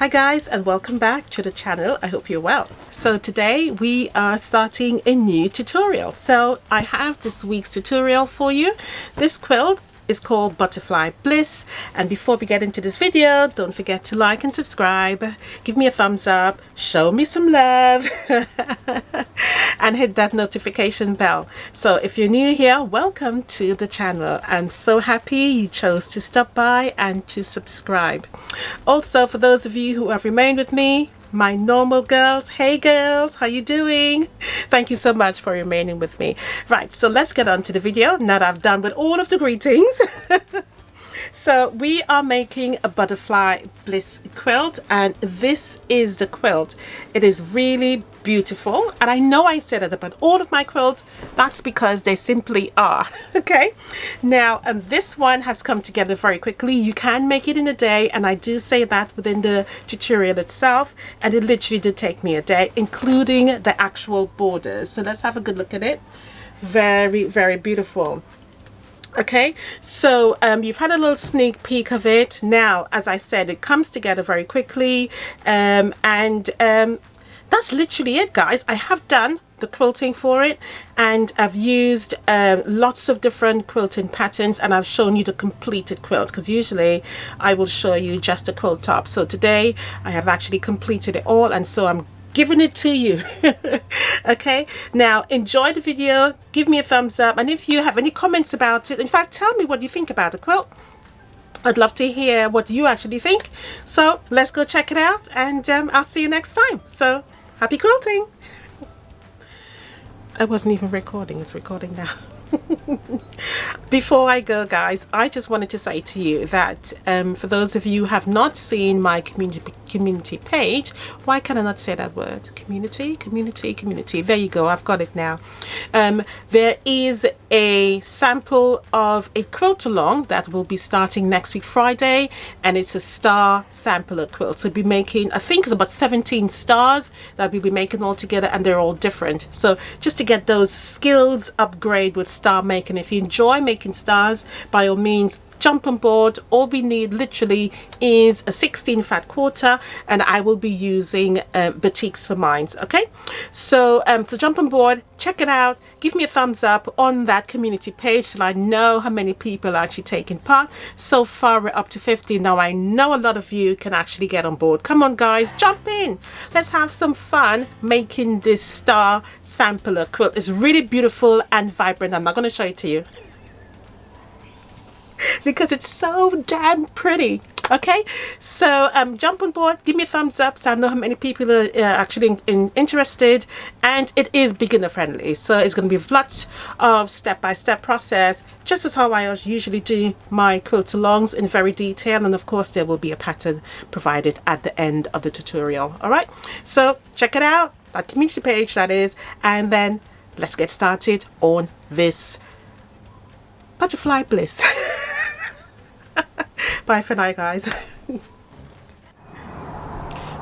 Hi guys, and welcome back to the channel. I hope you're well. So today we are starting a new tutorial. So I have this week's tutorial for you. This quilt is called Butterfly Bliss, and before we get into this video, don't forget to like and subscribe, give me a thumbs up, show me some love and hit that notification bell. So if you're new here, welcome to the channel. I'm so happy you chose to stop by and to subscribe. Also, for those of you who have remained with me, my normal girls, hey girls, how you doing? Thank you so much for remaining with me. Right, so let's get on to the video now that I've done with all of the greetings. So we are making a Butterfly Bliss quilt, and this is the quilt. It is really beautiful, and I know I said it about all of my quilts. That's because they simply are. Okay, now this one has come together very quickly. You can make it in a day, and I do say that within the tutorial itself, and it literally did take me a day, including the actual borders. So let's have a good look at it. Very, very beautiful. Okay, so you've had a little sneak peek of it. Now, as I said, it comes together very quickly, and that's literally it, guys. I have done the quilting for it, and I've used lots of different quilting patterns, and I've shown you the completed quilt, because usually I will show you just a quilt top. So today I have actually completed it all, and so I'm giving it to you. Okay, now enjoy the video, give me a thumbs up, and if you have any comments about it, in fact, tell me what you think about the quilt. I'd love to hear what you actually think. So let's go check it out, and I'll see you next time. So happy quilting. I wasn't even recording, it's recording now. Before I go, guys, I just wanted to say to you that for those of you who have not seen my community page, why can I not say that word? Community. There you go, I've got it now. There is a sample of a quilt along that will be starting next week Friday, and it's a star sampler quilt. So we'll be making, I think it's about 17 stars that we'll be making all together, and they're all different. So just to get those skills upgrade with star making, if you enjoy making stars, by all means jump on board. All we need literally is a 16 fat quarter, and I will be using batiks for mine. Okay, so to jump on board, check it out, give me a thumbs up on that community page so I know how many people are actually taking part. So far we're up to 50 now. I know a lot of you can actually get on board. Come on guys, jump in, let's have some fun making this star sampler quilt. It's really beautiful and vibrant. I'm not going to show it to you because it's so damn pretty. Okay, so jump on board, give me a thumbs up so I know how many people are actually interested, and it is beginner friendly, so it's going to be a lot of step-by-step process, just as how I usually do my quilt alongs, in very detail, and of course there will be a pattern provided at the end of the tutorial. All right, so check it out, that community page that is, and then let's get started on this Butterfly Bliss. Bye for now, guys.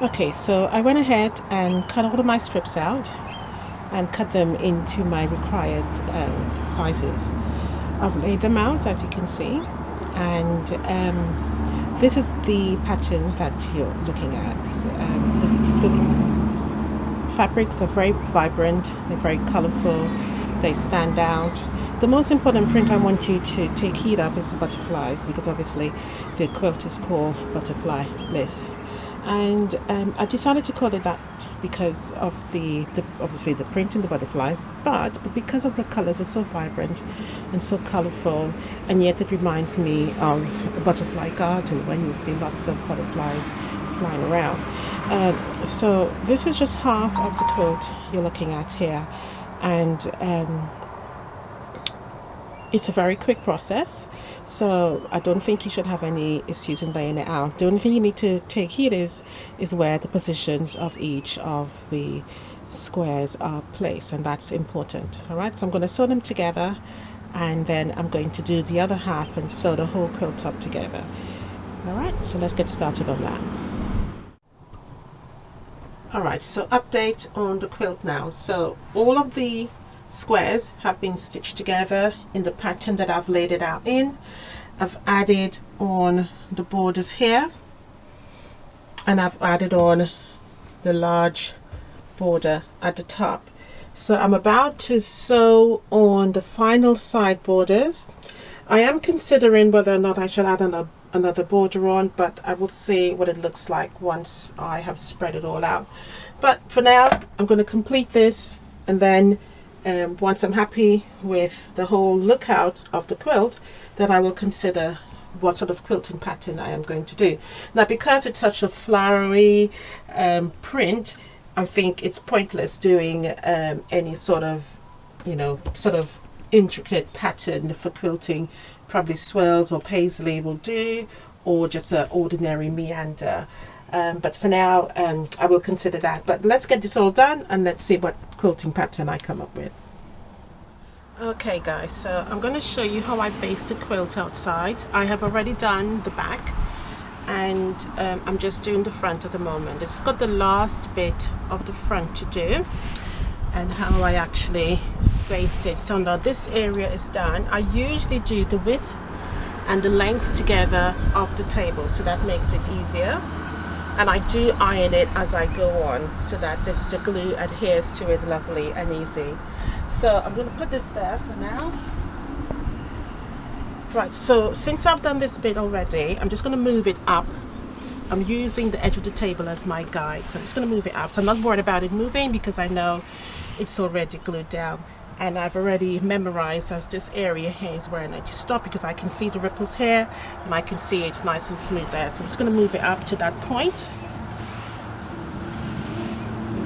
Okay, so I went ahead and cut all of my strips out and cut them into my required sizes. I've laid them out, as you can see, and this is the pattern that you're looking at. The fabrics are very vibrant, they're very colorful, they stand out. The most important print I want you to take heed of is the butterflies, because obviously the quilt is called Butterfly Bliss, and I decided to call it that because of obviously the print in the butterflies, but because of the colors are so vibrant and so colorful, and yet it reminds me of a butterfly garden where you'll see lots of butterflies flying around. So this is just half of the quilt you're looking at here, and it's a very quick process, so I don't think you should have any issues in laying it out. The only thing you need to take heed is where the positions of each of the squares are placed, and that's important. All right, so I'm going to sew them together, and then I'm going to do the other half and sew the whole quilt up together. All right, so let's get started on that. All right, so update on the quilt now. So all of the squares have been stitched together in the pattern that I've laid it out in. I've added on the borders here, and I've added on the large border at the top. So I'm about to sew on the final side borders. I am considering whether or not I should add another border on, but I will see what it looks like once I have spread it all out. But for now, I'm going to complete this, and then once I'm happy with the whole look out of the quilt, then I will consider what sort of quilting pattern I am going to do. Now, because it's such a flowery print, I think it's pointless doing any sort of, sort of intricate pattern for quilting. Probably swirls or paisley will do, or just an ordinary meander. But for now, I will consider that. But let's get this all done, and let's see what quilting pattern I come up with. Okay guys, so I'm going to show you how I baste the quilt outside. I have already done the back, and I'm just doing the front at the moment. It's got the last bit of the front to do, and how I actually baste it. So now this area is done. I usually do the width and the length together of the table, so that makes it easier. And I do iron it as I go on, so that the glue adheres to it lovely and easy. So I'm going to put this there for now. Right, so since I've done this bit already, I'm just going to move it up. I'm using the edge of the table as my guide, so I'm just going to move it up. So I'm not worried about it moving, because I know it's already glued down. And I've already memorized as this area here is where I need to stop, because I can see the ripples here and I can see it's nice and smooth there. So I'm just going to move it up to that point.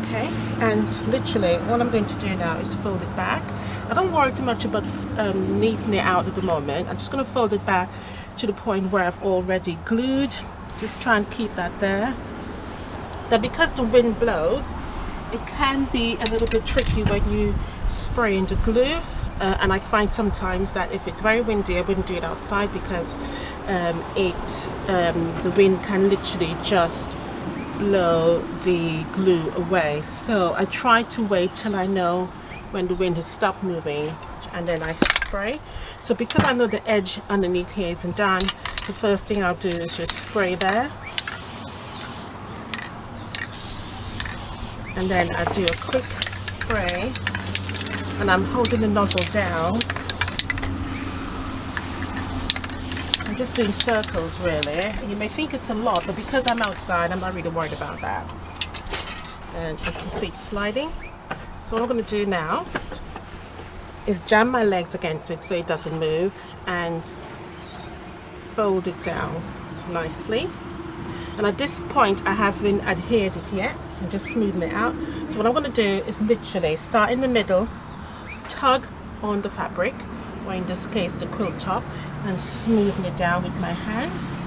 Okay, and literally what I'm going to do now is fold it back. I don't worry too much about neatening it out at the moment. I'm just going to fold it back to the point where I've already glued. Just try and keep that there. Now, because the wind blows, it can be a little bit tricky when you spray in the glue, and I find sometimes that if it's very windy, I wouldn't do it outside, because the wind can literally just blow the glue away. So I try to wait till I know when the wind has stopped moving, and then I spray. So because I know the edge underneath here isn't done, the first thing I'll do is just spray there, and then I do a quick spray, and I'm holding the nozzle down. I'm just doing circles really. You may think it's a lot, but because I'm outside, I'm not really worried about that. And you can see it's sliding. So what I'm going to do now is jam my legs against it so it doesn't move, and fold it down nicely. And at this point, I haven't adhered it yet. I'm just smoothing it out. So what I'm going to do is literally start in the middle, tug on the fabric, or in this case the quilt top, and smoothen it down with my hands.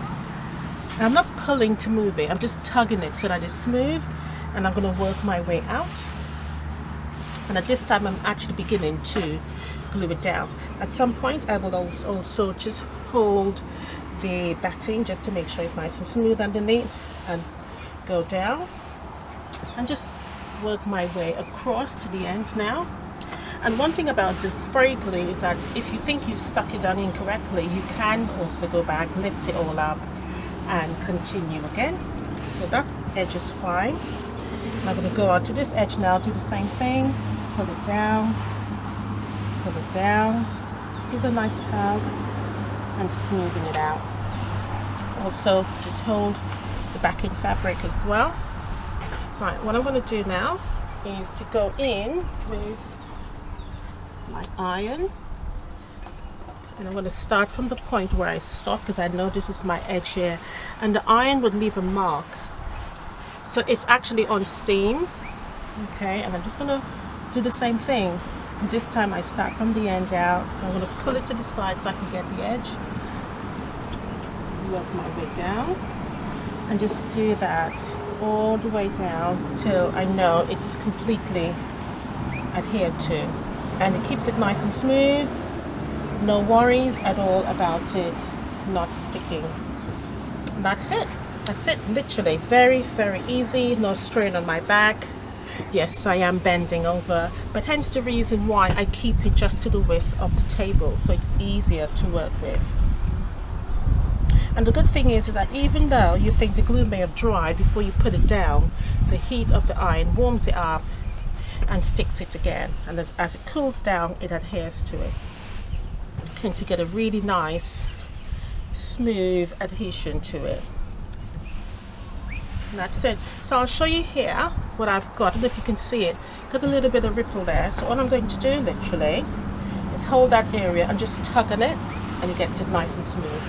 Now, I'm not pulling to move it, I'm just tugging it so that it's smooth, and I'm going to work my way out. And at this time, I'm actually beginning to glue it down. At some point, I will also just hold the batting just to make sure it's nice and smooth underneath, and go down and just work my way across to the end now. And one thing about the spray glue is that if you think you've stuck it down incorrectly, you can also go back, lift it all up, and continue again. So that edge is fine. I'm going to go out to this edge now, do the same thing, pull it down, just give it a nice tug and smoothing it out. Also just hold the backing fabric as well. Right, what I'm going to do now is to go in with my iron, and I'm going to start from the point where I stopped, because I know this is my edge here, and the iron would leave a mark, so it's actually on steam. Okay, and I'm just going to do the same thing, and this time I start from the end out. I'm going to pull it to the side so I can get the edge, work my way down, and just do that all the way down till I know it's completely adhered to, and it keeps it nice and smooth. No worries at all about it not sticking. And that's it. That's it. Literally very, very easy. No strain on my back. Yes, I am bending over, but hence the reason why I keep it just to the width of the table, so it's easier to work with. And the good thing is that even though you think the glue may have dried before you put it down, the heat of the iron warms it up and sticks it again, and then as it cools down it adheres to it, hence you get a really nice smooth adhesion to it. And that's it. So I'll show you here what I've got. I don't know if you can see it, got a little bit of ripple there. So all I'm going to do literally is hold that area and just tug on it, and it gets it nice and smooth.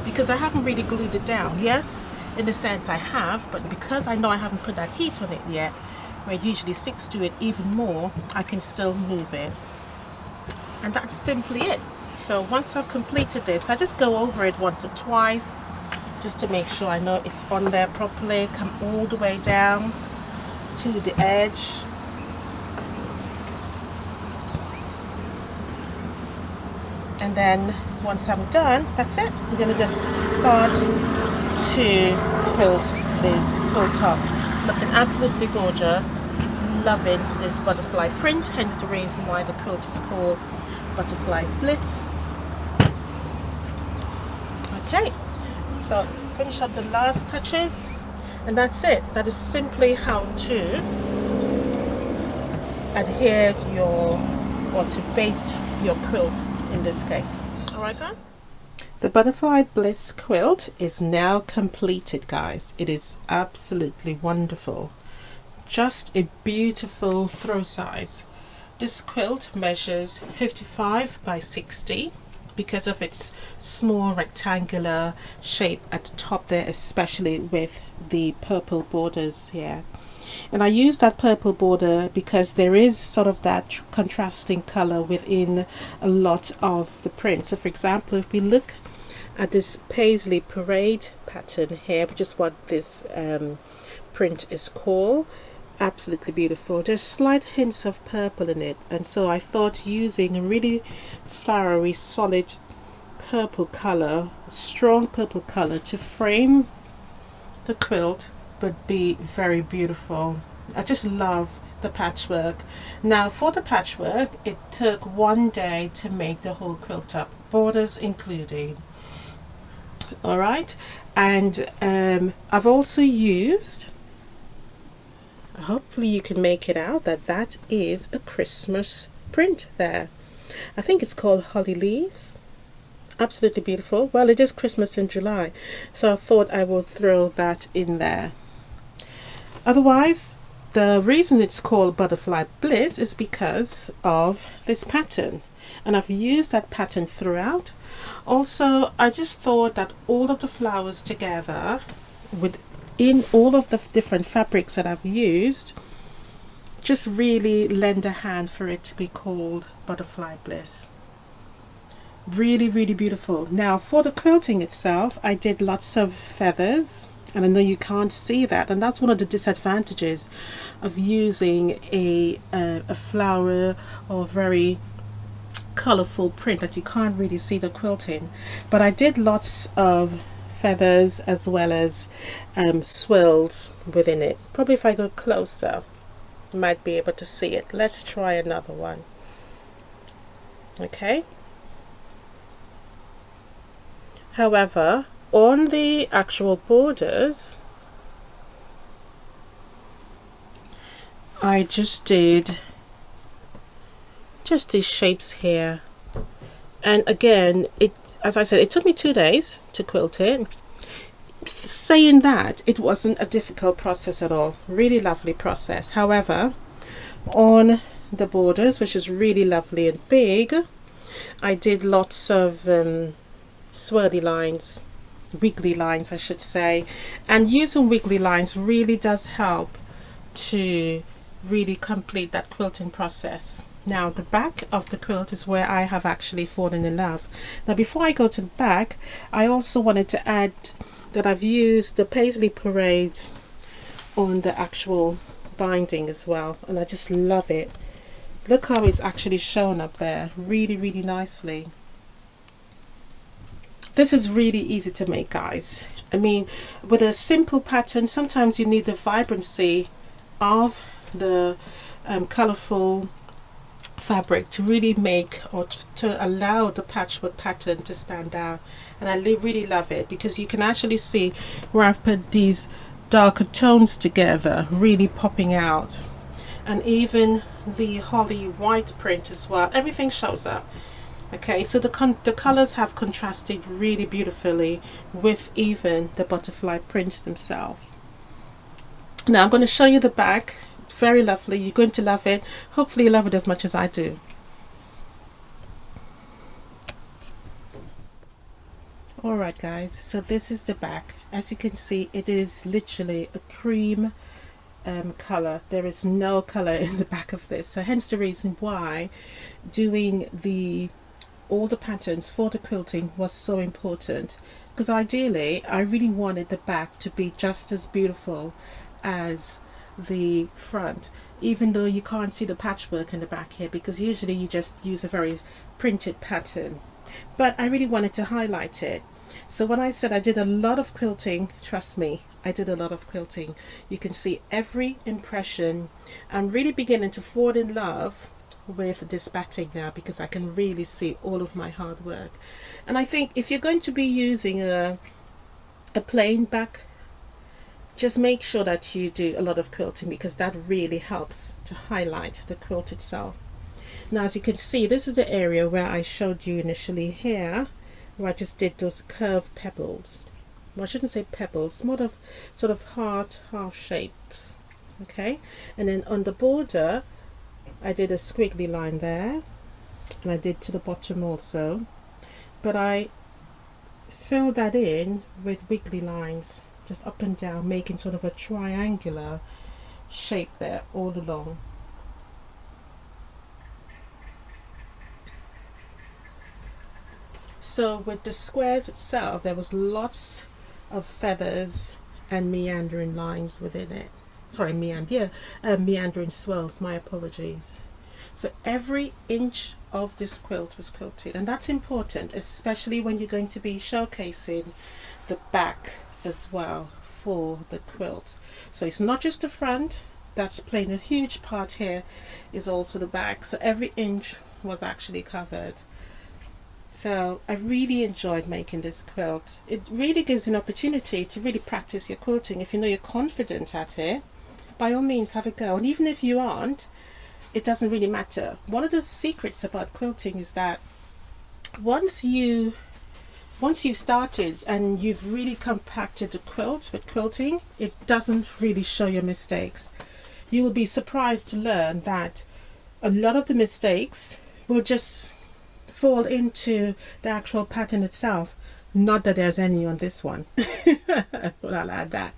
Because I haven't really glued it down. Yes, in a sense I have, but because I know I haven't put that heat on it yet, where it usually sticks to it even more, I can still move it. And that's simply it. So once I've completed this, I just go over it once or twice just to make sure I know it's on there properly. Come all the way down to the edge. And then once I'm done, that's it. I'm going to start to quilt this quilt top. It's looking absolutely gorgeous. Loving this butterfly print, hence the reason why the quilt is called Butterfly Bliss. Okay, so finish up the last touches, and that's it. That is simply how to adhere your, or to baste your quilts in this case. Alright guys, the Butterfly Bliss quilt is now completed, guys. It is absolutely wonderful. Just a beautiful throw size. This quilt measures 55 by 60 because of its small rectangular shape at the top there, especially with the purple borders here. And I use that purple border because there is sort of that contrasting color within a lot of the print. So for example, if we look at this Paisley Parade pattern here, which is what this print is called, absolutely beautiful. There's slight hints of purple in it, and so I thought using a really flowery solid purple color, strong purple color, to frame the quilt would be very beautiful. I just love the patchwork. Now for the patchwork, it took one day to make the whole quilt up, borders included. Alright, and I've also used, hopefully you can make it out, that is a Christmas print there. I think it's called Holly Leaves. Absolutely beautiful. Well, it is Christmas in July, so I thought I would throw that in there. Otherwise, the reason it's called Butterfly Bliss is because of this pattern, and I've used that pattern throughout. Also, I just thought that all of the flowers together within all of the different fabrics that I've used just really lend a hand for it to be called Butterfly Bliss. Really, really beautiful. Now for the quilting itself, I did lots of feathers, and I know you can't see that, and that's one of the disadvantages of using a flower or very colorful print, that you can't really see the quilting. But I did lots of feathers as well as swirls within it. Probably if I go closer you might be able to see it. Let's try another one. Okay, however, on the actual borders I just did these shapes here, and again, as I said, it took me 2 days to quilt it. Saying that, it wasn't a difficult process at all. Really lovely process. However, on the borders, which is really lovely and big, I did lots of swirly lines, wiggly lines I should say, and using wiggly lines really does help to really complete that quilting process. Now the back of the quilt is where I have actually fallen in love. Now before I go to the back, I also wanted to add that I've used the Paisley Parade on the actual binding as well, and I just love it. Look how it's actually shown up there, really, really nicely. This is really easy to make, guys. I mean, with a simple pattern, sometimes you need the vibrancy of the colorful fabric to really make, or to allow the patchwork pattern to stand out. And I really love it because you can actually see where I've put these darker tones together really popping out, and even the holly white print as well, everything shows up. Okay, so the colors have contrasted really beautifully with even the butterfly prints themselves. Now I'm going to show you the back. Very lovely. You're going to love it. Hopefully you love it as much as I do. Alright guys, so this is the back. As you can see, it is literally a cream color. There is no color in the back of this, so hence the reason why doing all the patterns for the quilting was so important, because ideally I really wanted the back to be just as beautiful as the front, even though you can't see the patchwork in the back here because usually you just use a very printed pattern, but I really wanted to highlight it. So when I said I did a lot of quilting, trust me, I did a lot of quilting. You can see every impression. I'm really beginning to fall in love with this batting now because I can really see all of my hard work. And I think if you're going to be using a plain back, just make sure that you do a lot of quilting because that really helps to highlight the quilt itself. Now as you can see, this is the area where I showed you initially here, where I just did those curved pebbles. Well, I shouldn't say pebbles, more of sort of heart half shapes. Okay, and then on the border I did a squiggly line there, and I did to the bottom also, but I filled that in with wiggly lines just up and down, making sort of a triangular shape there all along. So with the squares itself, there was lots of feathers and meandering lines within it. Sorry, meandering swirls, my apologies. So every inch of this quilt was quilted, and that's important, especially when you're going to be showcasing the back as well for the quilt. So it's not just the front that's playing a huge part here, is also the back. So every inch was actually covered. So I really enjoyed making this quilt. It really gives you an opportunity to really practice your quilting. If you know you're confident at it, by all means have a go. And even if you aren't, it doesn't really matter. One of the secrets about quilting is that once you've started and you've really compacted the quilt with quilting, it doesn't really show your mistakes. You will be surprised to learn that a lot of the mistakes will just fall into the actual pattern itself. Not that there's any on this one. Well, I'll add that.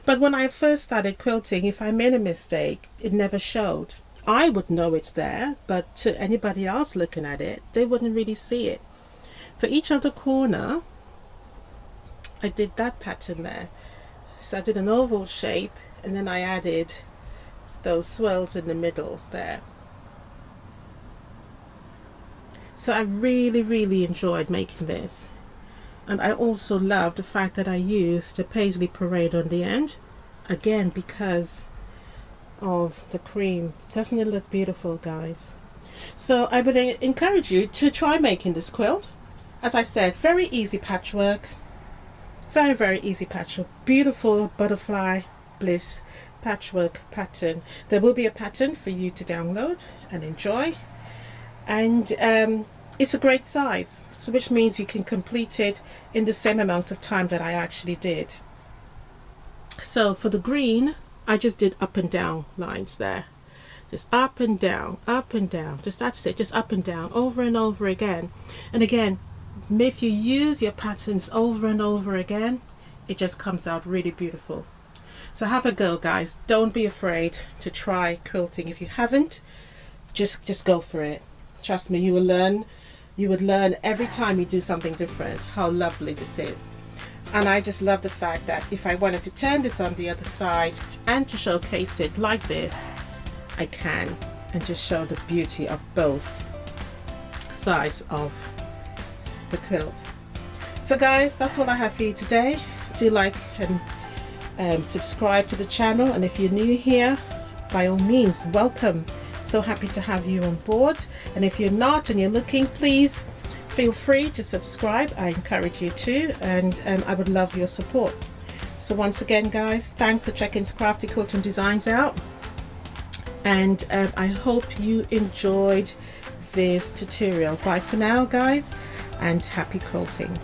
But when I first started quilting, if I made a mistake, it never showed. I would know it's there, but to anybody else looking at it, they wouldn't really see it. For each other corner, I did that pattern there. So I did an oval shape, and then I added those swirls in the middle there. So I really enjoyed making this. And I also love the fact that I used the paisley parade on the end, again because of the cream. Doesn't it look beautiful, guys? So I would encourage you to try making this quilt. As I said, very easy patchwork, very easy patchwork. Beautiful butterfly bliss patchwork pattern. There will be a pattern for you to download and enjoy, and it's a great size, so which means you can complete it in the same amount of time that I actually did. So for the green, I just did up and down lines there, just up and down, just that's it, just up and down over and over again. And again, if you use your patterns over and over again, it just comes out really beautiful. So have a go, guys. Don't be afraid to try quilting. If you haven't, just go for it. Trust me, you will learn. You would learn every time you do something different how lovely this is. And I just love the fact that if I wanted to turn this on the other side and to showcase it like this, I can, and just show the beauty of both sides of the quilt. So guys, that's all I have for you today. Do like and subscribe to the channel, and if you're new here, by all means welcome So happy to have you on board, and if you're not and you're looking, please feel free to subscribe. I encourage you to, and I would love your support. So once again, guys, thanks for checking Crafty Quilting Designs out, and I hope you enjoyed this tutorial. Bye for now, guys, and happy quilting.